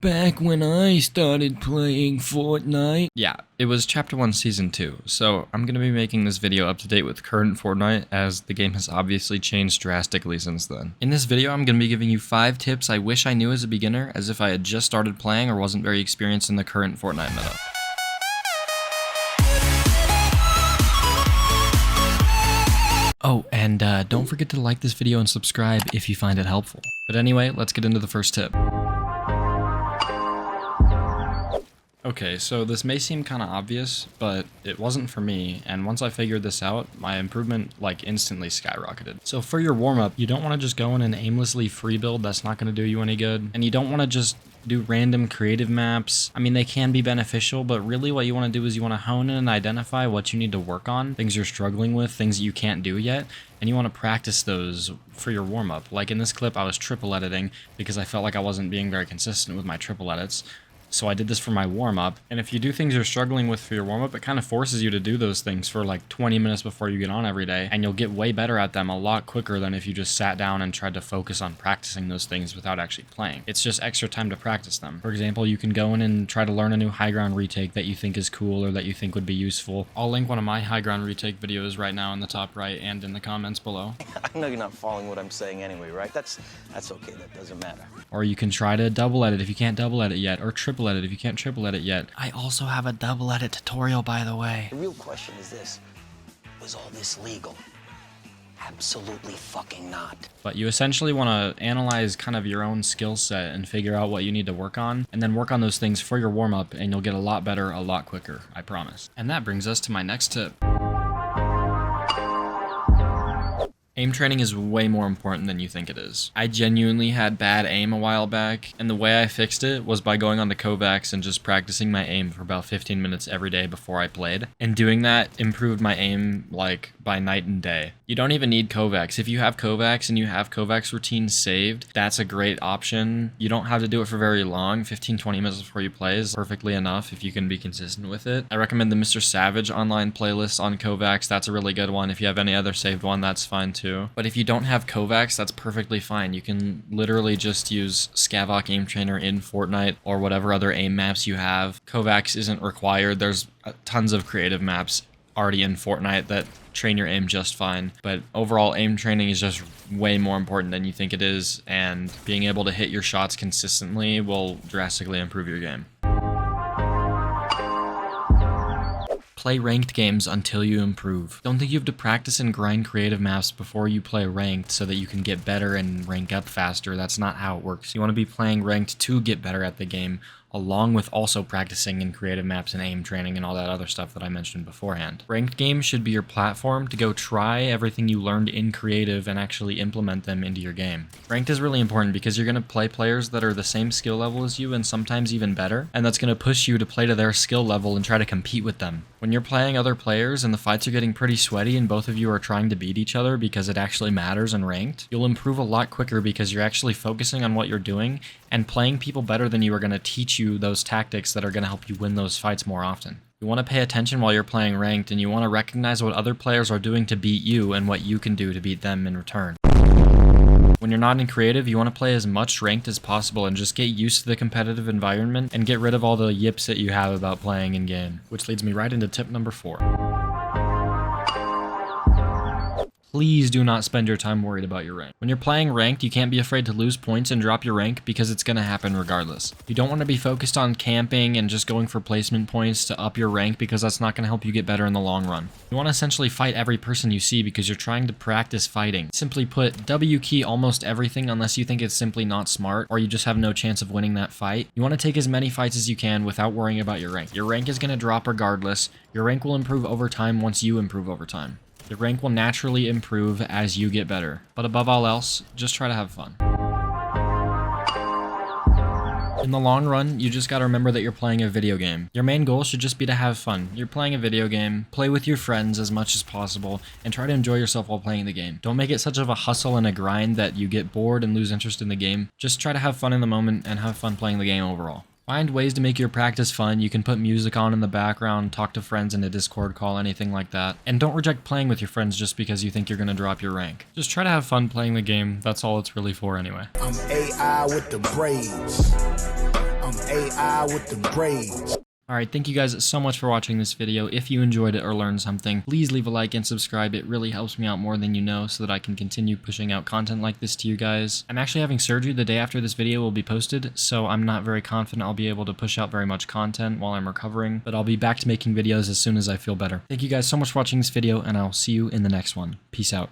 Back when I started playing Fortnite. Yeah, it was Chapter 1 Season 2, so I'm going to be making this video up to date with current Fortnite, as the game has obviously changed drastically since then. In this video, I'm going to be giving you 5 tips I wish I knew as a beginner, as if I had just started playing or wasn't very experienced in the current Fortnite meta. Oh, and don't forget to like this video and subscribe if you find it helpful. But anyway, let's get into the first tip. Okay, so this may seem kind of obvious, but it wasn't for me, and once I figured this out, my improvement instantly skyrocketed. So for your warm-up, you don't want to just go in and aimlessly free build, that's not going to do you any good, and you don't want to just do random creative maps. I mean, they can be beneficial, but really what you want to do is you want to hone in and identify what you need to work on, things you're struggling with, things that you can't do yet, and you want to practice those for your warm-up. Like in this clip, I was triple editing because I felt like I wasn't being very consistent with my triple edits. So I did this for my warm-up, and if you do things you're struggling with for your warm-up, it kind of forces you to do those things for like 20 minutes before you get on every day, and you'll get way better at them a lot quicker than if you just sat down and tried to focus on practicing those things without actually playing. It's just extra time to practice them. For example, you can go in and try to learn a new high ground retake that you think is cool or that you think would be useful. I'll link one of my high ground retake videos right now in the top right and in the comments below. I know you're not following what I'm saying anyway, right? That's okay, that doesn't matter. Or you can try to double edit if you can't double edit yet, or triple edit if you can't triple edit yet. I also have a double edit tutorial, by the way. The real question is this: was all this legal? Absolutely fucking not. But you essentially want to analyze kind of your own skill set and figure out what you need to work on, and then work on those things for your warm-up, and you'll get a lot better a lot quicker, I promise. And that brings us to my next tip. Aim training is way more important than you think it is. I genuinely had bad aim a while back, and the way I fixed it was by going on to Kovacs and just practicing my aim for about 15 minutes every day before I played. And doing that improved my aim like by night and day. You don't even need Kovacs. If you have Kovacs and you have Kovacs routines saved, that's a great option. You don't have to do it for very long. 15-20 minutes before you play is perfectly enough if you can be consistent with it. I recommend the Mr. Savage online playlist on Kovacs. That's a really good one. If you have any other saved one, that's fine too. But if you don't have Kovacs, that's perfectly fine. You can literally just use Scavok Aim Trainer in Fortnite or whatever other aim maps you have. Kovacs isn't required. There's tons of creative maps already in Fortnite that train your aim just fine. But overall, aim training is just way more important than you think it is, and being able to hit your shots consistently will drastically improve your game. Play ranked games until you improve. Don't think you have to practice and grind creative maps before you play ranked so that you can get better and rank up faster. That's not how it works. You want to be playing ranked to get better at the game, along with also practicing in creative maps and aim training and all that other stuff that I mentioned beforehand. Ranked games should be your platform to go try everything you learned in creative and actually implement them into your game. Ranked is really important because you're going to play players that are the same skill level as you and sometimes even better, and that's going to push you to play to their skill level and try to compete with them. When you're playing other players and the fights are getting pretty sweaty and both of you are trying to beat each other because it actually matters in ranked, you'll improve a lot quicker because you're actually focusing on what you're doing, and playing people better than you are going to teach you those tactics that are going to help you win those fights more often. You want to pay attention while you're playing ranked, and you want to recognize what other players are doing to beat you and what you can do to beat them in return. When you're not in creative, you want to play as much ranked as possible and just get used to the competitive environment and get rid of all the yips that you have about playing in game. Which leads me right into tip number 4. Please do not spend your time worried about your rank. When you're playing ranked, you can't be afraid to lose points and drop your rank because it's going to happen regardless. You don't want to be focused on camping and just going for placement points to up your rank because that's not going to help you get better in the long run. You want to essentially fight every person you see because you're trying to practice fighting. Simply put, W key almost everything unless you think it's simply not smart or you just have no chance of winning that fight. You want to take as many fights as you can without worrying about your rank. Your rank is going to drop regardless. Your rank will improve over time once you improve over time. Your rank will naturally improve as you get better. But above all else, just try to have fun. In the long run, you just gotta remember that you're playing a video game. Your main goal should just be to have fun. You're playing a video game, play with your friends as much as possible, and try to enjoy yourself while playing the game. Don't make it such of a hustle and a grind that you get bored and lose interest in the game. Just try to have fun in the moment and have fun playing the game overall. Find ways to make your practice fun. You can put music on in the background, talk to friends in a Discord call, anything like that. And don't reject playing with your friends just because you think you're going to drop your rank. Just try to have fun playing the game. That's all it's really for anyway. I'm AI with the braids. I'm AI with the braids. Alright, thank you guys so much for watching this video. If you enjoyed it or learned something, please leave a like and subscribe. It really helps me out more than you know so that I can continue pushing out content like this to you guys. I'm actually having surgery the day after this video will be posted, so I'm not very confident I'll be able to push out very much content while I'm recovering, but I'll be back to making videos as soon as I feel better. Thank you guys so much for watching this video, and I'll see you in the next one. Peace out.